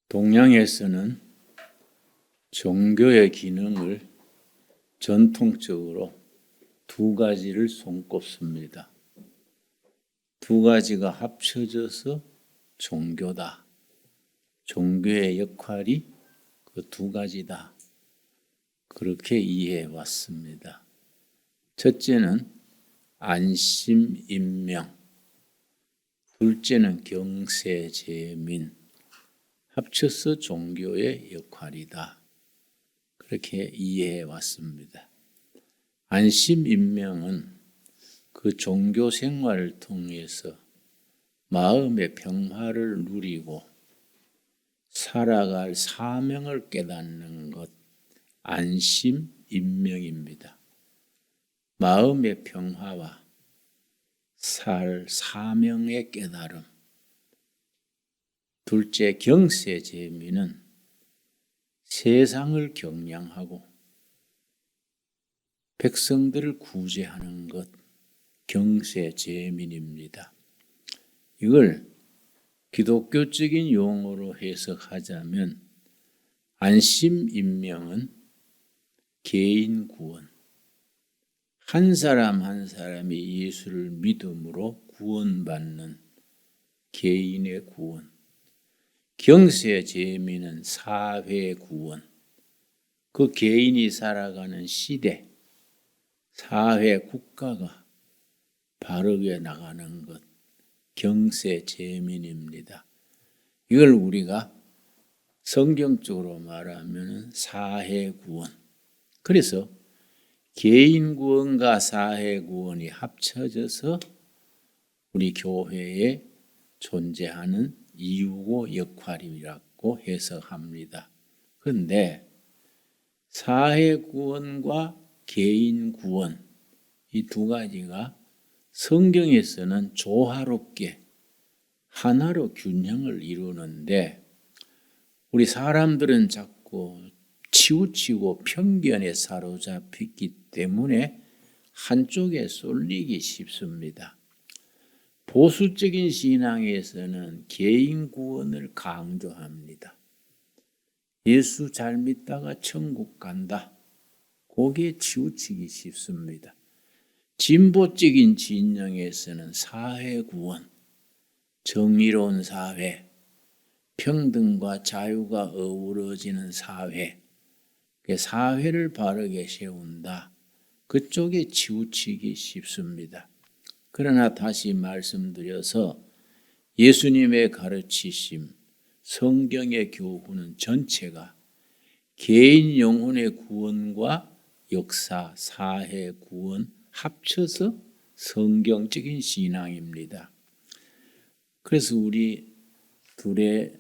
동양에서는 종교의 기능을 전통적으로 두 가지를 손꼽습니다. 두 가지가 합쳐져서 종교다. 종교의 역할이 그 두 가지다. 그렇게 이해해 왔습니다. 첫째는 안심인명, 둘째는 경세제민, 합쳐서 종교의 역할이다. 그렇게 이해해 왔습니다. 안심인명은 그 종교 생활을 통해서 마음의 평화를 누리고 살아갈 사명을 깨닫는 것, 안심인명입니다. 마음의 평화와 살 사명의 깨달음. 둘째, 경세제민은 세상을 경량하고 백성들을 구제하는 것, 경세제민입니다. 이걸 기독교적인 용어로 해석하자면 안심인명은 개인 구원, 한 사람 한 사람이 예수를 믿음으로 구원받는 개인의 구원, 경세제민은 사회 구원, 그 개인이 살아가는 시대, 사회, 국가가 바르게 나가는 것, 경세제민입니다. 이걸 우리가 성경적으로 말하면 사회구원. 그래서 개인구원과 사회구원이 합쳐져서 우리 교회에 존재하는 이유고 역할이라고 해석합니다. 그런데 사회구원과 개인구원, 이 두 가지가 성경에서는 조화롭게 하나로 균형을 이루는데 우리 사람들은 자꾸 치우치고 편견에 사로잡히기 때문에 한쪽에 쏠리기 쉽습니다. 보수적인 신앙에서는 개인 구원을 강조합니다. 예수 잘 믿다가 천국 간다. 거기에 치우치기 쉽습니다. 진보적인 진영에서는 사회 구원, 정의로운 사회, 평등과 자유가 어우러지는 사회, 사회를 바르게 세운다. 그쪽에 치우치기 쉽습니다. 그러나 다시 말씀드려서 예수님의 가르치심, 성경의 교훈은 전체가 개인 영혼의 구원과 역사, 사회 구원 합쳐서 성경적인 신앙입니다. 그래서 우리 둘의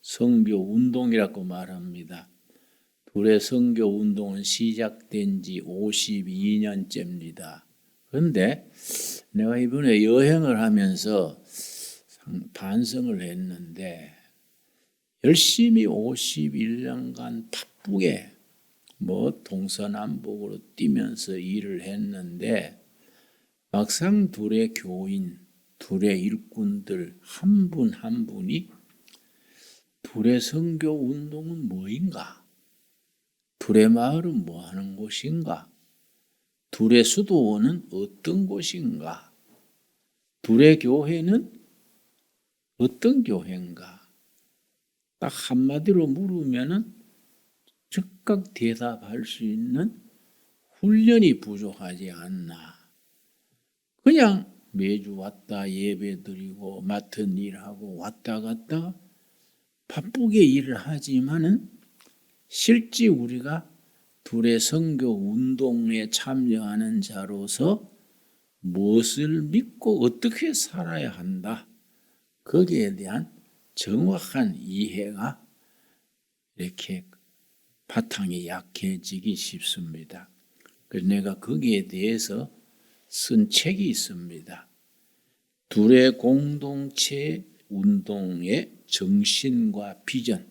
선교운동이라고 말합니다. 둘의 선교운동은 시작된 지 52년째입니다. 그런데 내가 이번에 여행을 하면서 반성을 했는데 열심히 51년간 바쁘게 동서남북으로 뛰면서 일을 했는데 막상 둘의 교인, 둘의 일꾼들 한 분 한 분이 둘의 선교 운동은 뭐인가? 둘의 마을은 뭐 하는 곳인가? 둘의 수도원은 어떤 곳인가? 둘의 교회는 어떤 교회인가? 딱 한마디로 물으면은 즉각 대답할 수 있는 훈련이 부족하지 않나. 그냥 매주 왔다 예배 드리고 맡은 일하고 왔다 갔다 바쁘게 일을 하지만은 실제 우리가 둘의 선교 운동에 참여하는 자로서 무엇을 믿고 어떻게 살아야 한다. 거기에 대한 정확한 이해가 이렇게 바탕이 약해지기 쉽습니다. 그래서 내가 거기에 대해서 쓴 책이 있습니다. 둘의 공동체 운동의 정신과 비전.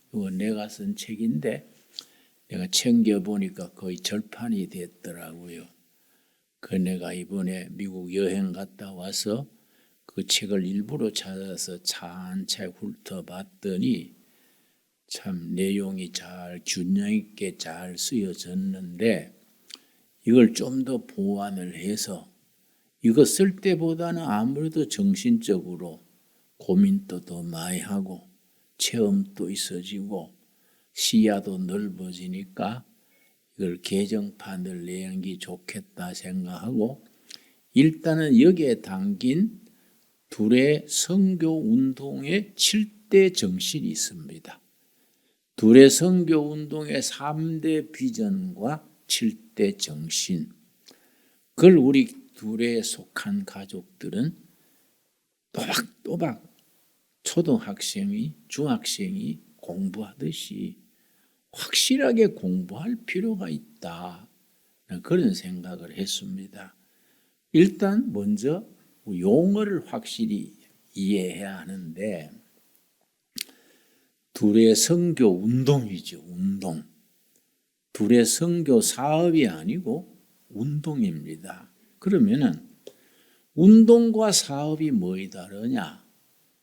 이거 내가 쓴 책인데 내가 챙겨보니까 거의 절판이 됐더라고요. 그 내가 이번에 미국 여행 갔다 와서 그 책을 일부러 찾아서 찬찬히 훑어봤더니 참 내용이 잘 균형 있게 잘 쓰여졌는데 이걸 좀 더 보완을 해서 이거 쓸 때보다는 아무래도 정신적으로 고민도 더 많이 하고 체험도 있어지고 시야도 넓어지니까 이걸 개정판을 내는 게 좋겠다 생각하고 일단은 여기에 담긴 둘의 선교 운동의 7대 정신이 있습니다. 둘의 선교 운동의 3대 비전과 7대 정신. 그걸 우리 둘에 속한 가족들은 또박또박 초등학생이 중학생이 공부하듯이 확실하게 공부할 필요가 있다. 그런 생각을 했습니다. 일단 먼저 용어를 확실히 이해해야 하는데 둘의 선교 운동이죠. 운동. 둘의 선교 사업이 아니고 운동입니다. 그러면은 운동과 사업이 뭐이 다르냐?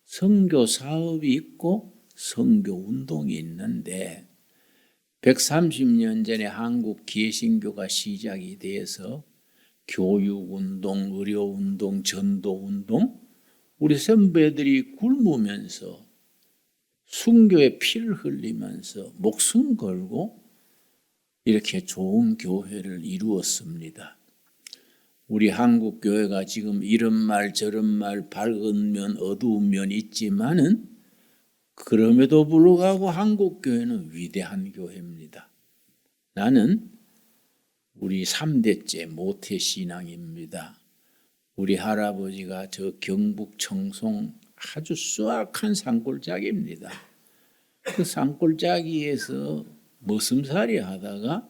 선교 사업이 있고 선교 운동이 있는데 130년 전에 한국 개신교가 시작이 돼서 교육운동, 의료운동, 전도운동 우리 선배들이 굶으면서 순교의 피를 흘리면서 목숨 걸고 이렇게 좋은 교회를 이루었습니다. 우리 한국 교회가 지금 이런 말 저런 말 밝은 면 어두운 면 있지만은 그럼에도 불구하고 한국 교회는 위대한 교회입니다. 나는 우리 3대째 모태신앙입니다. 우리 할아버지가 저 경북 청송 아주 수확한 산골짜기입니다. 그 산골짜기에서 머슴살이 하다가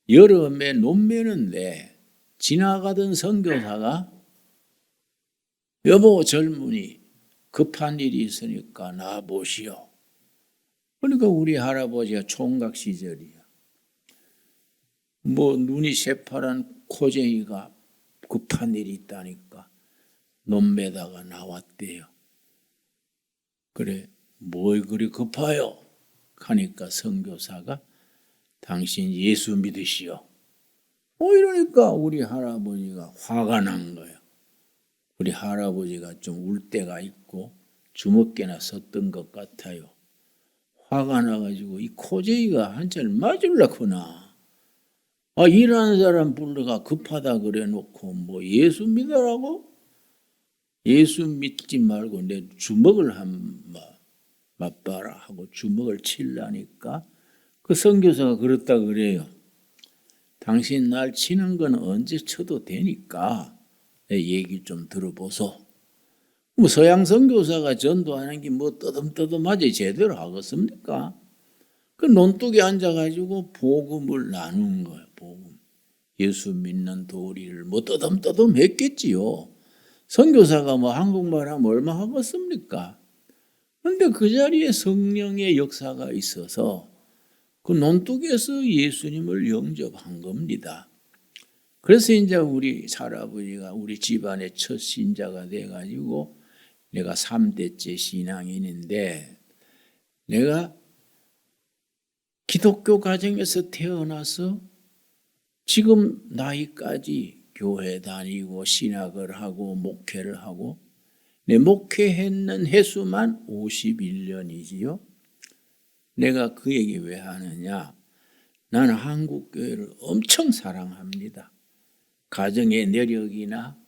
여름에 논매는데 지나가던 선교사가 여보 젊은이 급한 일이 있으니까 나보시오. 그러니까 우리 할아버지가 총각 시절이야. 눈이 새파란 코쟁이가 급한 일이 있다니까 논매다가 나왔대요. 그래 뭐 그리 급하요? 하니까 선교사가 당신 예수 믿으시오. 이러니까 우리 할아버지가 화가 난 거예요. 우리 할아버지가 좀 울 때가 있고 주먹개나 썼던 것 같아요. 화가 나가지고 이 코제이가 한자를 맞으려구나. 일하는 사람 불러가 급하다 그래 놓고 예수 믿으라고? 예수 믿지 말고 내 주먹을 맛봐라 하고 주먹을 치려니까 그 선교사가 그렇다 그래요. 당신 날 치는 건 언제 쳐도 되니까 내 얘기 좀 들어보소. 서양 선교사가 전도하는 게 떠듬떠듬하지 제대로 하겠습니까? 그 논뚝에 앉아가지고 복음을 나누는 거예요. 복음. 예수 믿는 도리를 떠듬떠듬 했겠지요. 선교사가 한국말 하면 얼마 하겠습니까? 그런데 그 자리에 성령의 역사가 있어서 그 논뚝에서 예수님을 영접한 겁니다. 그래서 이제 우리 할아버지가 우리 집안의 첫 신자가 돼가지고 내가 3대째 신앙인인데 내가 기독교 가정에서 태어나서 지금 나이까지 교회 다니고 신학을 하고 목회를 하고 내 목회했는 횟수만 51년이지요. 내가 그 얘기 왜 하느냐? 나는 한국 교회를 엄청 사랑합니다. 가정의 내력이나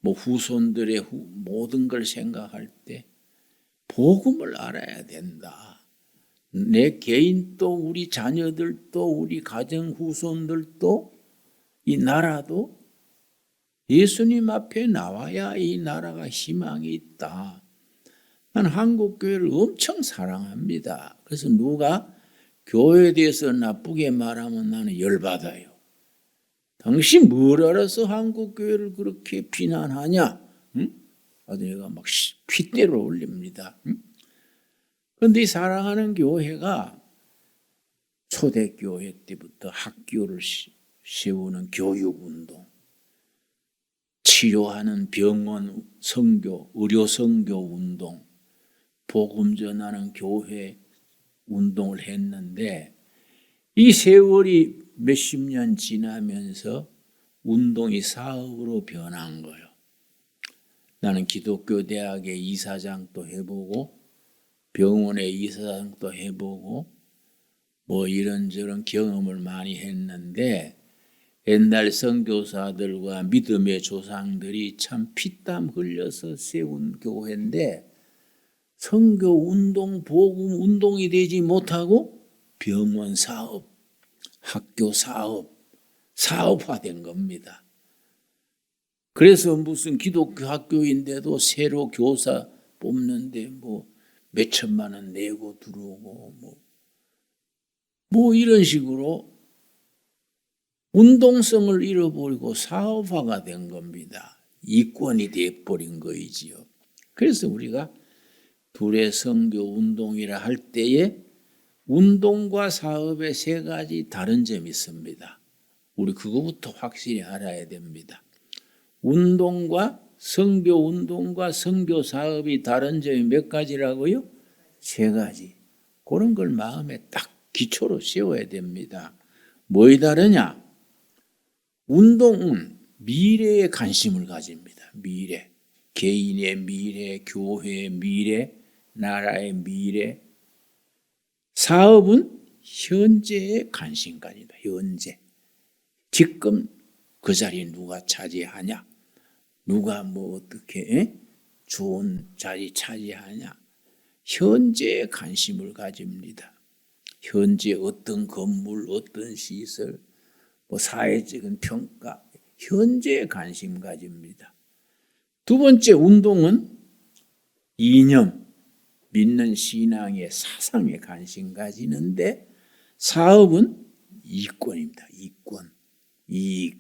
후손들의 모든 걸 생각할 때 복음을 알아야 된다. 내 개인도 우리 자녀들도 우리 가정 후손들도 이 나라도 예수님 앞에 나와야 이 나라가 희망이 있다. 나는 한국 교회를 엄청 사랑합니다. 그래서 누가 교회에 대해서 나쁘게 말하면 나는 열받아요. 당신 뭘 알아서 한국 교회를 그렇게 비난하냐? 응? 아주 내가 핏대를 올립니다. 그런데 이 사랑하는 교회가 초대교회 때부터 학교를 세우는 교육운동, 치료하는 병원 선교, 의료 선교 운동, 복음 전하는 교회 운동을 했는데 이 세월이 몇십 년 지나면서 운동이 사업으로 변한 거예요. 나는 기독교 대학의 이사장도 해보고 병원의 이사장도 해보고 뭐 이런저런 경험을 많이 했는데 옛날 선교사들과 믿음의 조상들이 참 피땀 흘려서 세운 교회인데 선교 운동, 복음 운동이 되지 못하고 병원 사업, 학교 사업, 사업화된 겁니다. 그래서 무슨 기독교 학교인데도 새로 교사 뽑는데 뭐 몇천만 원 내고 들어오고 뭐 이런 식으로 운동성을 잃어버리고 사업화가 된 겁니다. 이권이 돼버린 거이지요. 그래서 우리가 둘의 선교 운동이라 할 때에 운동과 사업의 세 가지 다른 점이 있습니다. 우리 그거부터 확실히 알아야 됩니다. 운동과 선교 운동과 선교 사업이 다른 점이 몇 가지라고요? 세 가지. 그런 걸 마음에 딱 기초로 세워야 됩니다. 뭐이 다르냐? 운동은 미래에 관심을 가집니다. 미래. 개인의 미래, 교회의 미래, 나라의 미래. 사업은 현재에 관심 가진다. 현재. 지금 그 자리 누가 차지하냐? 누가 뭐 어떻게 좋은 자리 차지하냐? 현재에 관심을 가집니다. 현재 어떤 건물, 어떤 시설, 뭐 사회적인 평가, 현재에 관심 가집니다. 두 번째 운동은 이념, 믿는 신앙의 사상에 관심 가지는데 사업은 이권입니다. 이권, 이익.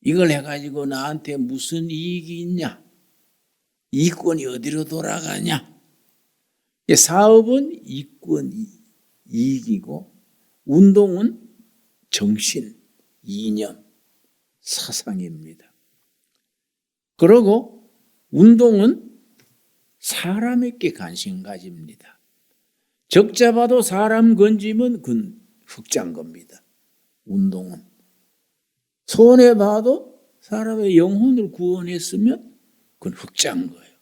이걸 해가지고 나한테 무슨 이익이 있냐? 이권이 어디로 돌아가냐? 사업은 이권, 이익이고 운동은 정신, 이념, 사상입니다. 그리고 운동은 사람에게 관심 가집니다. 적 잡아도 사람 건지면 그건 흑자인 겁니다. 운동은. 손해봐도 사람의 영혼을 구원했으면 그건 흑자인 거예요.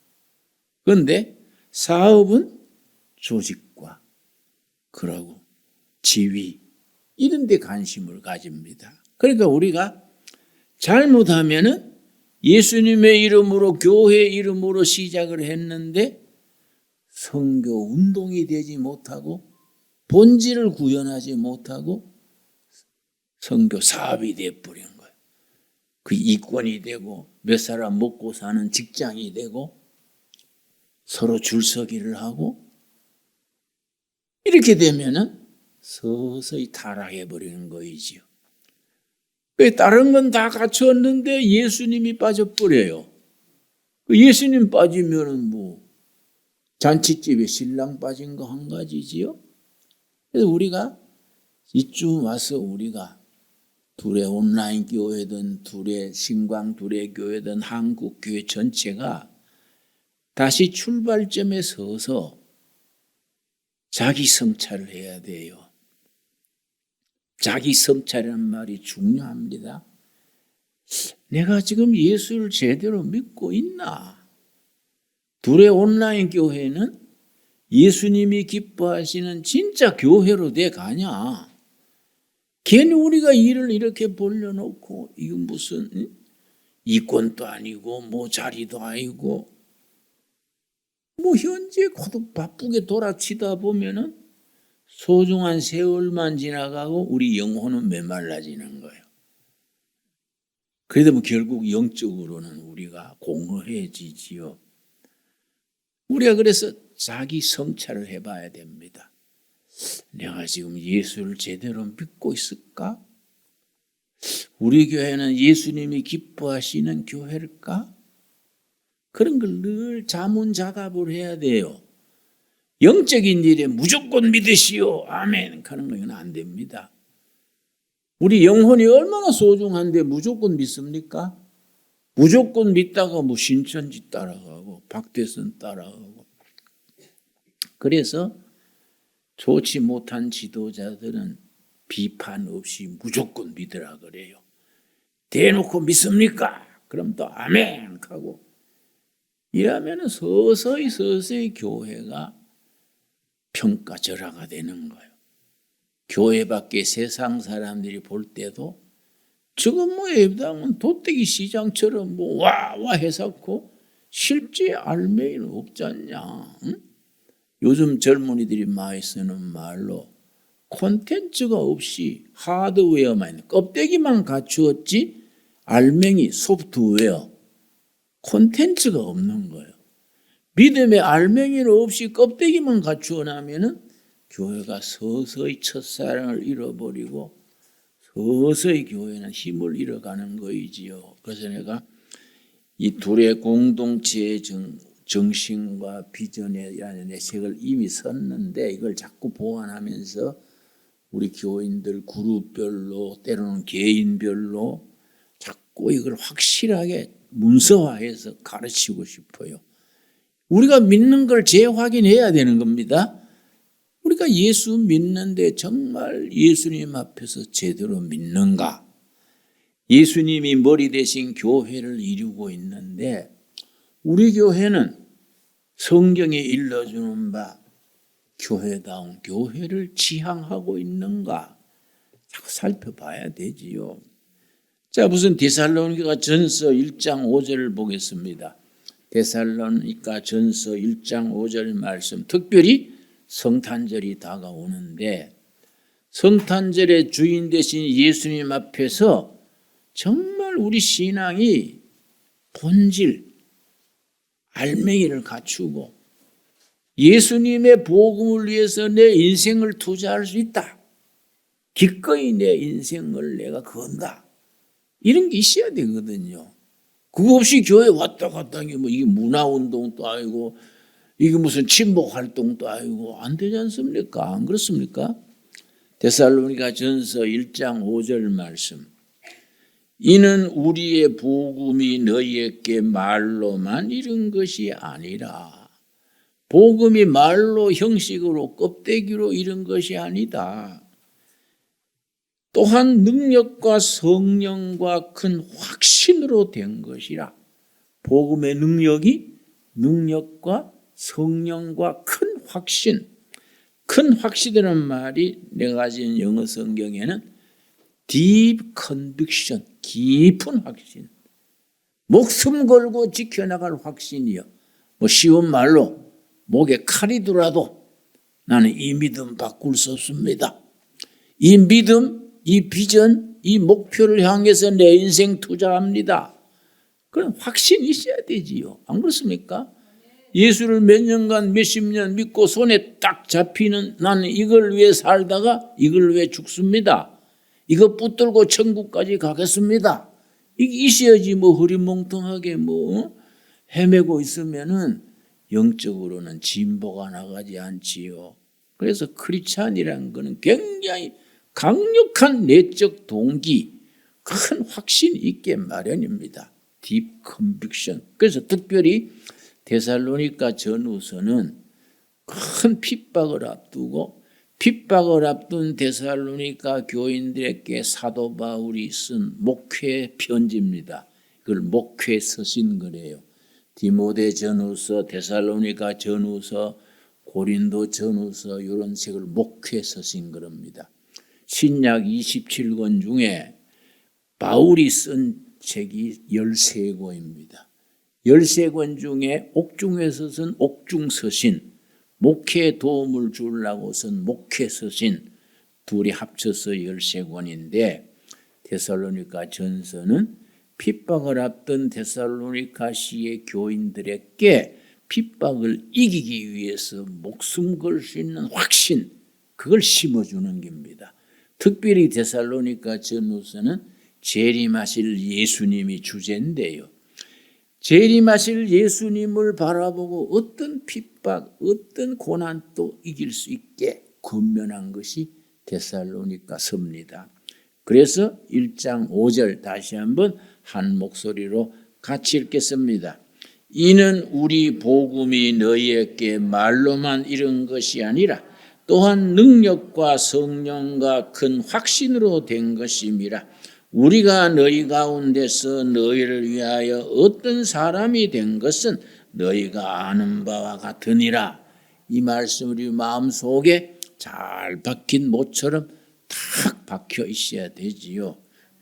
그런데 사업은 조직과 그러고 지위 이런 데 관심을 가집니다. 그러니까 우리가 잘못하면은 예수님의 이름으로 교회 이름으로 시작을 했는데 선교 운동이 되지 못하고 본질을 구현하지 못하고 선교 사업이 되어버린 거예요. 그 이권이 되고 몇 사람 먹고 사는 직장이 되고 서로 줄서기를 하고 이렇게 되면은 서서히 타락해버리는 거이지요. 다른 건 다 갖췄는데 예수님이 빠져버려요. 예수님 빠지면은 뭐 잔치집에 신랑 빠진 거 한 가지지요. 그래서 우리가 이쯤 와서 우리가 둘의 온라인 교회든 둘의 신광 둘의 교회든 한국 교회 전체가 다시 출발점에 서서 자기 성찰을 해야 돼요. 자기 성찰이라는 말이 중요합니다. 내가 지금 예수를 제대로 믿고 있나? 둘의 온라인 교회는 예수님이 기뻐하시는 진짜 교회로 돼 가냐? 괜히 우리가 일을 이렇게 벌려놓고 이건 무슨 이권도 아니고 뭐 자리도 아니고 뭐 현재 고독 바쁘게 돌아치다 보면은 소중한 세월만 지나가고 우리 영혼은 메말라지는 거예요. 그러다 보면 결국 영적으로는 우리가 공허해지지요. 우리가 그래서 자기 성찰을 해봐야 됩니다. 내가 지금 예수를 제대로 믿고 있을까? 우리 교회는 예수님이 기뻐하시는 교회일까? 그런 걸 늘 자문자답을 해야 돼요. 영적인 일에 무조건 믿으시오. 아멘. 그런 건 안 됩니다. 우리 영혼이 얼마나 소중한데 무조건 믿습니까? 무조건 믿다가 뭐 신천지 따라가고 박대선 따라가고. 그래서 좋지 못한 지도자들은 비판 없이 무조건 믿으라 그래요. 대놓고 믿습니까? 그럼 또 아멘 하고. 이러면 서서히 교회가 평가절하가 되는 거예요. 교회 밖에 세상 사람들이 볼 때도 지금 뭐 예배당은 도떼기 시장처럼 뭐 와와 해석고 실제 알맹이는 없지 않냐. 응? 요즘 젊은이들이 많이 쓰는 말로 콘텐츠가 없이 하드웨어만 껍데기만 갖추었지 알맹이 소프트웨어 콘텐츠가 없는 거예요. 믿음의 알맹이는 없이 껍데기만 갖추어 나면은 교회가 서서히 첫사랑을 잃어버리고 서서히 교회는 힘을 잃어가는 거이지요. 그래서 내가 이 둘의 공동체의 정신과 비전이라는 내 책을 이미 썼는데 이걸 자꾸 보완하면서 우리 교인들 그룹별로 때로는 개인별로 자꾸 이걸 확실하게 문서화해서 가르치고 싶어요. 우리가 믿는 걸 재확인해야 되는 겁니다. 우리가 예수 믿는데 정말 예수님 앞에서 제대로 믿는가? 예수님이 머리 대신 교회를 이루고 있는데 우리 교회는 성경에 일러주는 바 교회다운 교회를 지향하고 있는가? 자꾸 살펴봐야 되지요. 자, 무슨 데살로니가 전서 1장 5절을 보겠습니다. 데살로니가 전서 1장 5절 말씀, 특별히 성탄절이 다가오는데 성탄절의 주인 되신 예수님 앞에서 정말 우리 신앙이 본질, 알맹이를 갖추고 예수님의 복음을 위해서 내 인생을 투자할 수 있다. 기꺼이 내 인생을 내가 건다. 이런 게 있어야 되거든요. 그거 없이 교회 왔다 갔다 하는 게 뭐 이게 문화운동도 아니고 이게 무슨 친목활동도 아니고 안 되지 않습니까? 안 그렇습니까? 데살로니가 전서 1장 5절 말씀. 이는 우리의 복음이 너희에게 말로만 이른 것이 아니라 복음이 말로 형식으로 껍데기로 이른 것이 아니다. 또한 능력과 성령과 큰 확신으로 된 것이라. 복음의 능력이 능력과 성령과 큰 확신. 큰 확신이라는 말이 내가 가진 영어 성경에는 deep conviction, 깊은 확신. 목숨 걸고 지켜나갈 확신이요. 뭐 쉬운 말로 목에 칼이 들어도 나는 이 믿음 바꿀 수 없습니다. 이 믿음, 이 비전, 이 목표를 향해서 내 인생 투자합니다. 그런 확신이 있어야 되지요. 안 그렇습니까? 예수를 몇 년간 몇십 년 믿고 손에 딱 잡히는 나는 이걸 위해 살다가 이걸 위해 죽습니다. 이거 붙들고 천국까지 가겠습니다. 이게 있어야지 뭐 흐리멍텅하게 뭐 헤매고 있으면은 영적으로는 진보가 나가지 않지요. 그래서 크리스찬이라는 것은 굉장히 강력한 내적 동기, 큰 확신 있게 마련입니다. Deep conviction. 그래서 특별히 데살로니가 전후서는 큰 핍박을 앞두고 핍박을 앞둔 데살로니가 교인들에게 사도 바울이 쓴 목회 편지입니다. 그걸 목회 서신 거래요. 디모데 전후서, 데살로니가 전후서, 고린도 전후서 이런 책을 목회 서신 거랍니다. 신약 27권 중에 바울이 쓴 책이 13권입니다. 13권 중에 옥중에서 쓴 옥중서신, 목회에 도움을 주려고 쓴 목회서신 둘이 합쳐서 13권인데 데살로니가 전서는 핍박을 앞둔 데살로니가시의 교인들에게 핍박을 이기기 위해서 목숨 걸 수 있는 확신, 그걸 심어주는 겁니다. 특별히 데살로니가 전후서는 재림하실 예수님이 주제인데요. 재림하실 예수님을 바라보고 어떤 핍박, 어떤 고난도 이길 수 있게 권면한 것이 데살로니가서입니다. 그래서 1장 5절 다시 한번 한 목소리로 같이 읽겠습니다. 이는 우리 복음이 너희에게 말로만 이른 것이 아니라 또한 능력과 성령과 큰 확신으로 된 것임이라. 우리가 너희 가운데서 너희를 위하여 어떤 사람이 된 것은 너희가 아는 바와 같으니라. 이 말씀 우리 마음속에 잘 박힌 못처럼 탁 박혀 있어야 되지요.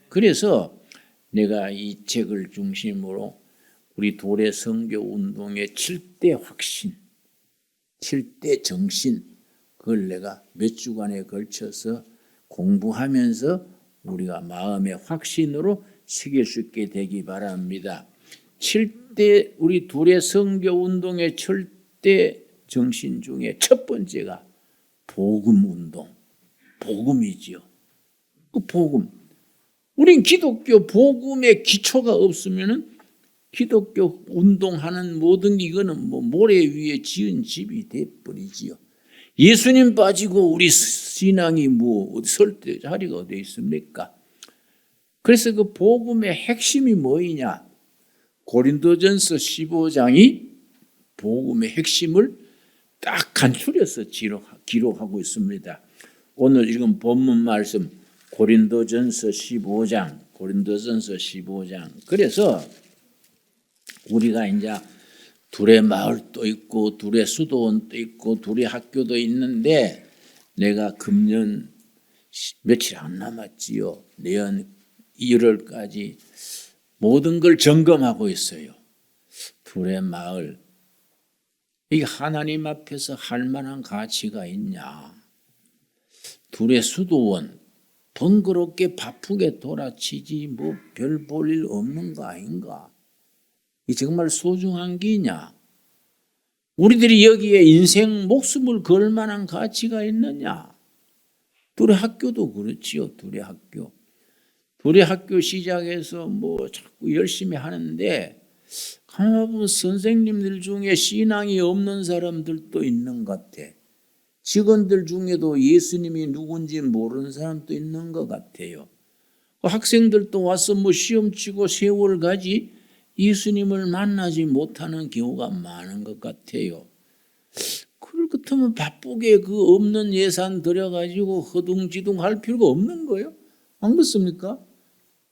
그래서 내가 이 책을 중심으로 우리 도래 선교 운동의 7대 확신, 7대 정신, 그걸 내가 몇 주간에 걸쳐서 공부하면서 우리가 마음의 확신으로 새길 수 있게 되기 바랍니다. 7대 우리 도래 선교 운동의 7대 정신 중에 첫 번째가 복음 운동, 복음이지요. 그 복음. 우린 기독교 복음의 기초가 없으면은 기독교 운동하는 모든 이거는 뭐 모래 위에 지은 집이 돼버리지요. 예수님 빠지고 우리 신앙이 뭐 설 때 자리가 어디 있습니까? 그래서 그 복음의 핵심이 뭐이냐? 고린도전서 15장이 복음의 핵심을 딱 간추려서 기록하고 있습니다. 오늘 읽은 본문 말씀 고린도전서 15장, 고린도전서 15장. 그래서 우리가 이제 둘의 마을도 있고 둘의 수도원도 있고 둘의 학교도 있는데 내가 금년 며칠 안 남았지요. 내년 1월까지 모든 걸 점검하고 있어요. 둘의 마을. 이게 하나님 앞에서 할 만한 가치가 있냐. 둘의 수도원. 번거롭게 바쁘게 돌아치지 뭐 별 볼 일 없는 거 아닌가. 이 정말 소중한 게냐? 우리들이 여기에 인생 목숨을 걸 만한 가치가 있느냐? 둘의 학교도 그렇지요. 둘의 학교. 둘의 학교 시작해서 뭐 자꾸 열심히 하는데 가만 보면 선생님들 중에 신앙이 없는 사람들도 있는 것 같아. 직원들 중에도 예수님이 누군지 모르는 사람도 있는 것 같아요. 학생들도 와서 뭐 시험 치고 세월 가지 예수님을 만나지 못하는 경우가 많은 것 같아요. 그렇다면 바쁘게 그 없는 예산 들여가지고 허둥지둥 할 필요가 없는 거예요. 안 그렇습니까?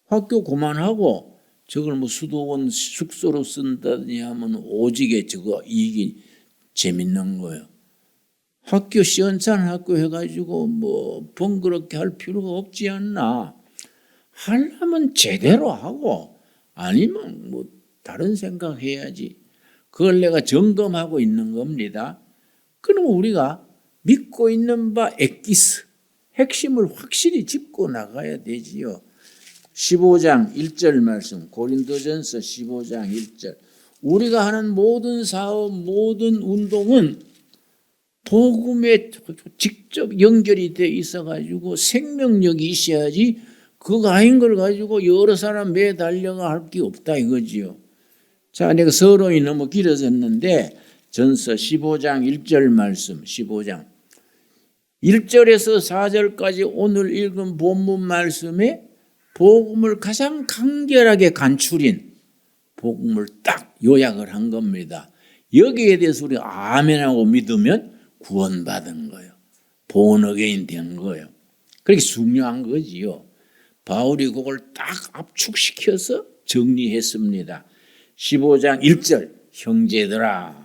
학교 그만하고 저걸 뭐 수도원 숙소로 쓴다더니 하면 오직에 저거 이익이 재밌는 거예요. 학교 시원찮은 학교 해가지고 뭐 번거롭게 할 필요가 없지 않나. 하려면 제대로 하고 아니면 뭐 다른 생각해야지. 그걸 내가 점검하고 있는 겁니다. 그럼 우리가 믿고 있는 바 엑기스, 핵심을 확실히 짚고 나가야 되지요. 15장 1절 말씀, 고린도전서 15장 1절. 우리가 하는 모든 사업, 모든 운동은 복음에 직접 연결이 돼 있어가지고 생명력이 있어야지 그거 아닌 걸 가지고 여러 사람 매달려가 할 게 없다 이거지요. 자, 내가 서론이 너무 길어졌는데 전서 15장 1절 말씀 15장 1절에서 4절까지 오늘 읽은 본문 말씀에 복음을 가장 간결하게 간추린 복음을 딱 요약을 한 겁니다. 여기에 대해서 우리가 아멘하고 믿으면 구원받은 거예요. born again 된 거예요. 그렇게 중요한 거지요. 바울이 그걸 딱 압축시켜서 정리했습니다. 15장 1절 형제들아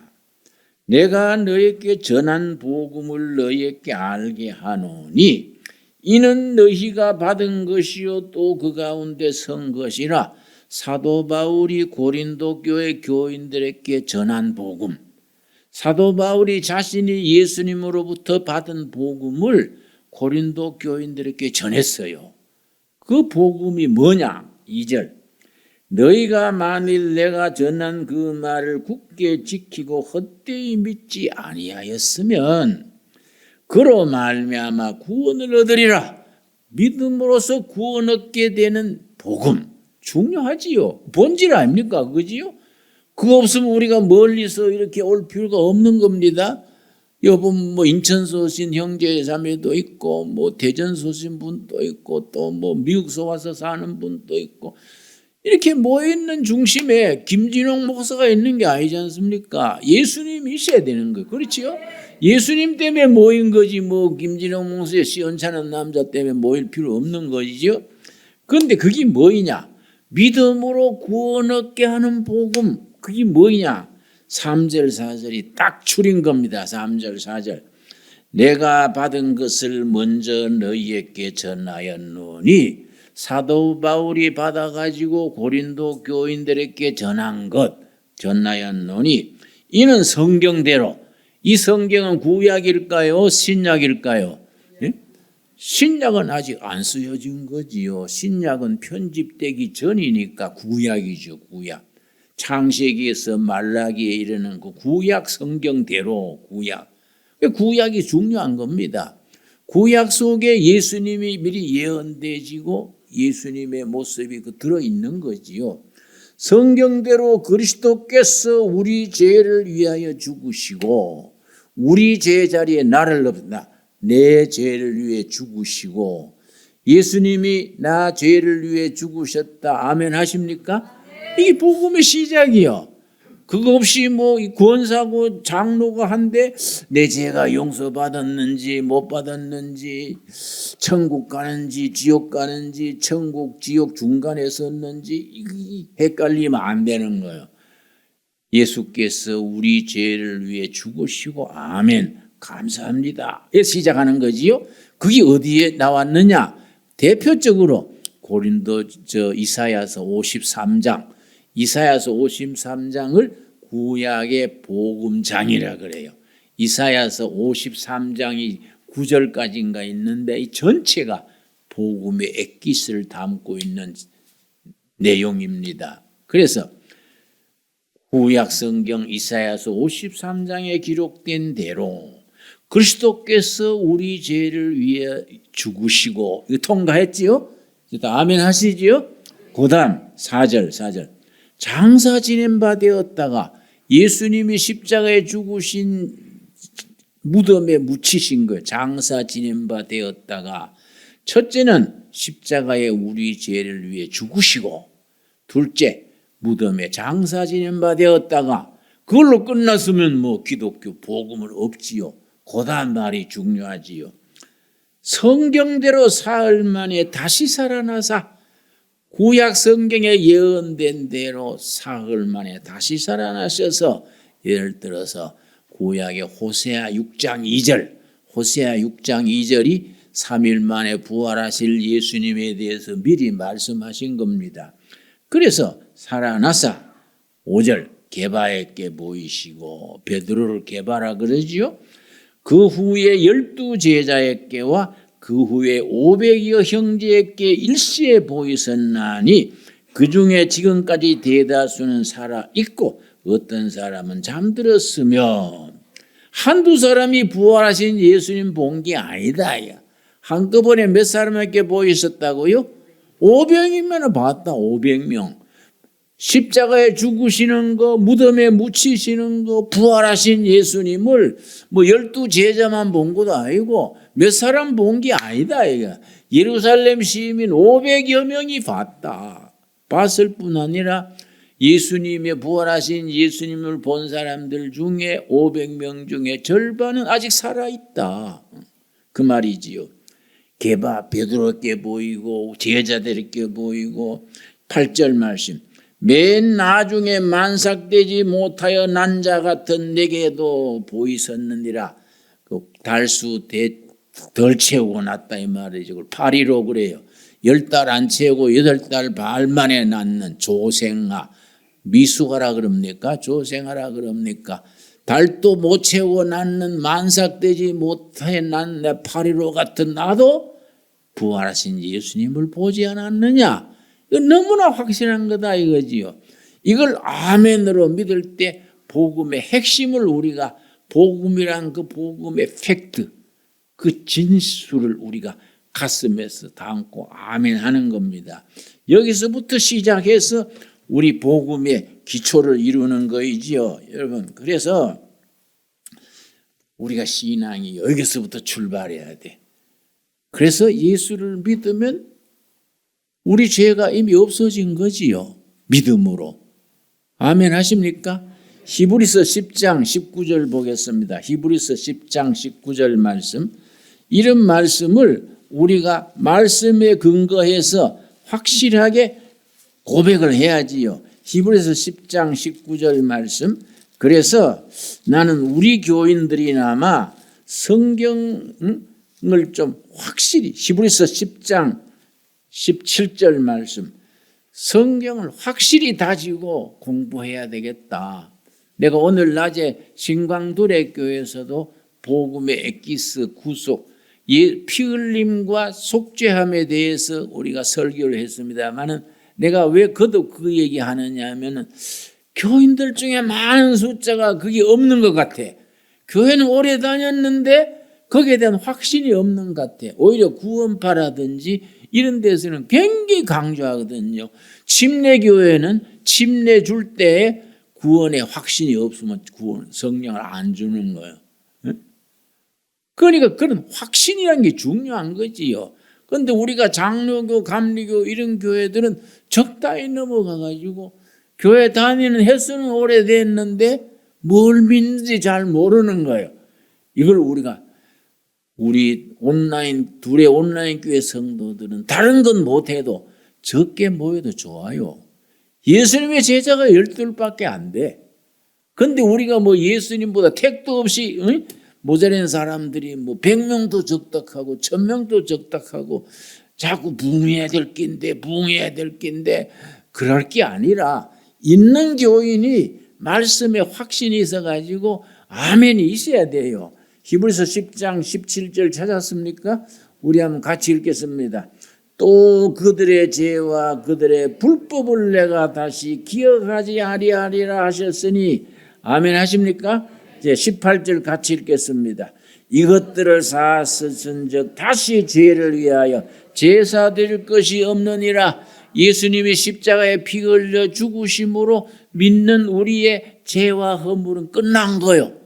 내가 너희에게 전한 복음을 너희에게 알게 하노니 이는 너희가 받은 것이요 또 그 가운데 선 것이라. 사도 바울이 고린도 교회 교인들에게 전한 복음, 사도 바울이 자신이 예수님으로부터 받은 복음을 고린도 교인들에게 전했어요. 그 복음이 뭐냐? 2절 너희가 만일 내가 전한 그 말을 굳게 지키고 헛되이 믿지 아니하였으면 그로 말미암아 구원을 얻으리라. 믿음으로써 구원 얻게 되는 복음 중요하지요. 본질 아닙니까? 그지요? 그거 없으면 우리가 멀리서 이렇게 올 필요가 없는 겁니다. 여분 뭐 인천서 오신 형제 자매도 있고 뭐 대전서 오신 분도 있고 또 뭐 미국서 와서 사는 분도 있고 이렇게 모여있는 중심에 김진홍 목사가 있는 게 아니지 않습니까? 예수님이 있어야 되는 거예요. 그렇지요? 예수님 때문에 모인 거지 뭐 김진홍 목사의 시원찮은 남자 때문에 모일 필요 없는 거지요. 그런데 그게 뭐이냐? 믿음으로 구원 얻게 하는 복음. 그게 뭐이냐? 3절 4절이 딱 줄인 겁니다. 3절 4절. 내가 받은 것을 먼저 너희에게 전하였노니 사도 바울이 받아가지고 고린도 교인들에게 전한 것 전하였노니 이는 성경대로. 이 성경은 구약일까요? 신약일까요? 예? 신약은 아직 안 쓰여진 거지요. 신약은 편집되기 전이니까 구약이죠. 구약. 창세기에서 말라기에 이르는 그 구약 성경대로 구약. 구약이 중요한 겁니다. 구약 속에 예수님이 미리 예언되지고 예수님의 모습이 들어있는 거지요. 성경대로 그리스도께서 우리 죄를 위하여 죽으시고 우리 죄 자리에 나를 넣었다. 내 죄를 위해 죽으시고 예수님이 나 죄를 위해 죽으셨다. 아멘 하십니까? 이게 복음의 시작이요. 그거 없이 뭐 권사고 장로가 한데 내 죄가 용서받았는지 못 받았는지 천국 가는지 지옥 가는지 천국 지옥 중간에 섰는지 헷갈리면 안 되는 거예요. 예수께서 우리 죄를 위해 죽으시고 아멘 감사합니다. 시작하는 거지요. 그게 어디에 나왔느냐? 대표적으로 고린도 이사야서 53장 이사야서 53장을 구약의 복음장이라 그래요. 이사야서 53장이 9절까지인가 있는데 이 전체가 복음의 엑기스를 담고 있는 내용입니다. 그래서 구약 성경 이사야서 53장에 기록된 대로 그리스도께서 우리 죄를 위해 죽으시고 이거 통과했지요? 아멘 하시지요? 그다음 4절 장사 지낸 바 되었다가 예수님이 십자가에 죽으신 무덤에 묻히신 거예요. 장사 지낸 바 되었다가 첫째는 십자가에 우리 죄를 위해 죽으시고 둘째 무덤에 장사 지낸 바 되었다가 그걸로 끝났으면 뭐 기독교 복음은 없지요. 그다음 말이 중요하지요. 성경대로 사흘 만에 다시 살아나사 구약 성경에 예언된 대로 사흘 만에 다시 살아나셔서 예를 들어서 구약의 호세아 6장 2절이 3일 만에 부활하실 예수님에 대해서 미리 말씀하신 겁니다. 그래서 살아나사 5절 게바에게 보이시고 베드로를 게바라 그러지요. 그 후에 12제자에게와 그 후에 500여 형제에게 일시에 보이셨나니 그 중에 지금까지 대다수는 살아있고 어떤 사람은 잠들었으며 한두 사람이 부활하신 예수님 본 게 아니다. 한꺼번에 몇 사람에게 보이셨다고요? 500이면 봤다. 500명. 십자가에 죽으시는 거, 무덤에 묻히시는 거, 부활하신 예수님을 뭐 12제자만 본 것도 아니고 몇 사람 본 게 아니다. 예루살렘 시민 500여 명이 봤다. 봤을 뿐 아니라 예수님의 부활하신 예수님을 본 사람들 중에 500명 중에 절반은 아직 살아있다. 그 말이지요. 게바 베드로께 보이고 제자들에게 보이고 8절 말씀. 맨 나중에 만삭되지 못하여 난 자 같은 내게도 보이셨느니라. 그 달수 덜 채우고 났다 이 말이죠. 그걸 8.15 그래요. 10달 안 채우고 8달 반 만에 낳는 조생아. 미숙하라 그럽니까? 조생하라 그럽니까? 달도 못 채우고 낳는 만삭되지 못해 낳는 8.15 같은 나도 부활하신 예수님을 보지 않았느냐? 이거 너무나 확실한 거다 이거지요. 이걸 아멘으로 믿을 때 복음의 핵심을 우리가 복음이란 그 복음의 팩트, 그 진술을 우리가 가슴에서 담고 아멘 하는 겁니다. 여기서부터 시작해서 우리 복음의 기초를 이루는 거이지요. 여러분, 그래서 우리가 신앙이 여기서부터 출발해야 돼. 그래서 예수를 믿으면 우리 죄가 이미 없어진 거지요. 믿음으로. 아멘 하십니까? 히브리서 10장 19절 보겠습니다. 히브리서 10장 19절 말씀. 이런 말씀을 우리가 말씀에 근거해서 확실하게 고백을 해야지요. 히브리서 10장 19절 말씀. 그래서 나는 우리 교인들이나마 성경을 좀 확실히 히브리서 10장 17절 말씀 성경을 확실히 다지고 공부해야 되겠다. 내가 오늘 낮에 신광두레 교회에서도 복음의 엑기스 구속 피 흘림과 속죄함에 대해서 우리가 설교를 했습니다만은 내가 왜 거듭 그 얘기하느냐 하면은 교인들 중에 많은 숫자가 그게 없는 것 같아. 교회는 오래 다녔는데 거기에 대한 확신이 없는 것 같아. 오히려 구원파라든지 이런 데서는 굉장히 강조하거든요. 침례교회는 침례 줄 때 구원에 확신이 없으면 구원 성령을 안 주는 거예요. 그러니까 그런 확신이라는 게 중요한 거지요. 그런데 우리가 장로교, 감리교 이런 교회들은 적당히 넘어가가지고 교회 다니는 횟수는 오래됐는데 뭘 믿는지 잘 모르는 거예요. 이걸 우리 둘의 온라인 교회 성도들은 다른 건 못해도 적게 모여도 좋아요. 예수님의 제자가 12밖에 안 돼. 근데 우리가 뭐 예수님보다 택도 없이 모자란 사람들이 뭐 100명도 적닥하고 1000명도 적닥하고 자꾸 부흥해야 될 낀데 그럴 게 아니라 있는 교인이 말씀에 확신이 있어가지고 아멘이 있어야 돼요. 히브리서 10장 17절 찾았습니까? 우리 한번 같이 읽겠습니다. 또 그들의 죄와 그들의 불법을 내가 다시 기억하지 아니하리라 하셨으니 아멘 하십니까? 이제 18절 같이 읽겠습니다. 이것들을 사하셨은즉 다시 죄를 위하여 제사 드릴 것이 없느니라. 예수님이 십자가에 피 흘려 죽으심으로 믿는 우리의 죄와 허물은 끝난 거요.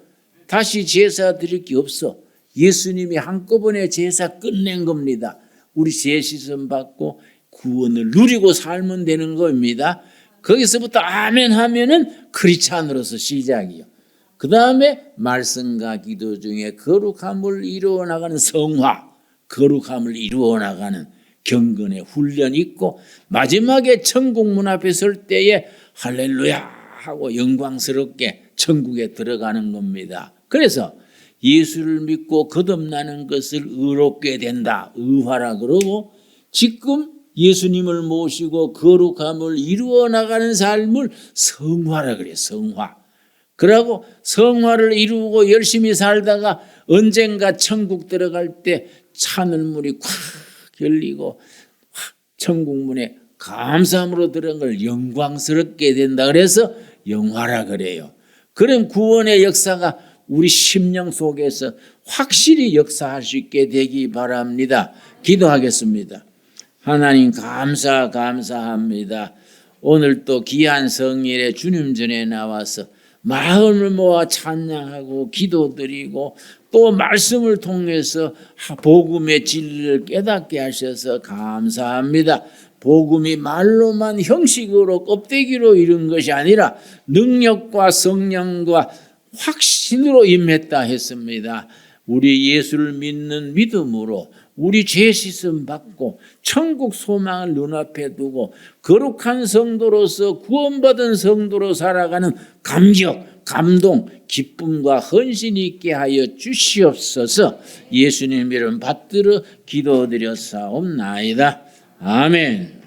다시 제사 드릴 게 없어. 예수님이 한꺼번에 제사 끝낸 겁니다. 우리 죄 씻음 받고 구원을 누리고 살면 되는 겁니다. 거기서부터 아멘 하면은 크리스찬으로서 시작이요. 그 다음에 말씀과 기도 중에 거룩함을 이루어 나가는 성화, 거룩함을 이루어 나가는 경건의 훈련이 있고 마지막에 천국 문 앞에 설 때에 할렐루야 하고 영광스럽게 천국에 들어가는 겁니다. 그래서 예수를 믿고 거듭나는 것을 의롭게 된다. 의화라 그러고 지금 예수님을 모시고 거룩함을 이루어 나가는 삶을 성화라 그래요. 성화. 그러고 성화를 이루고 열심히 살다가 언젠가 천국 들어갈 때 하늘문이 콱 열리고 천국 문에 감사함으로 들어간 걸 영광스럽게 된다. 그래서 영화라 그래요. 그런 구원의 역사가 우리 심령 속에서 확실히 역사할 수 있게 되기 바랍니다. 기도하겠습니다. 하나님 감사합니다. 오늘 또 귀한 성일에 주님 전에 나와서 마음을 모아 찬양하고 기도드리고 또 말씀을 통해서 복음의 진리를 깨닫게 하셔서 감사합니다. 복음이 말로만 형식으로 껍데기로 이룬 것이 아니라 능력과 성령과 확신으로 임했다 했습니다. 우리 예수를 믿는 믿음으로 우리 죄 씻음 받고 천국 소망을 눈앞에 두고 거룩한 성도로서 구원받은 성도로 살아가는 감격, 감동, 기쁨과 헌신이 있게 하여 주시옵소서. 예수님 이름 받들어 기도드렸사옵나이다. 아멘.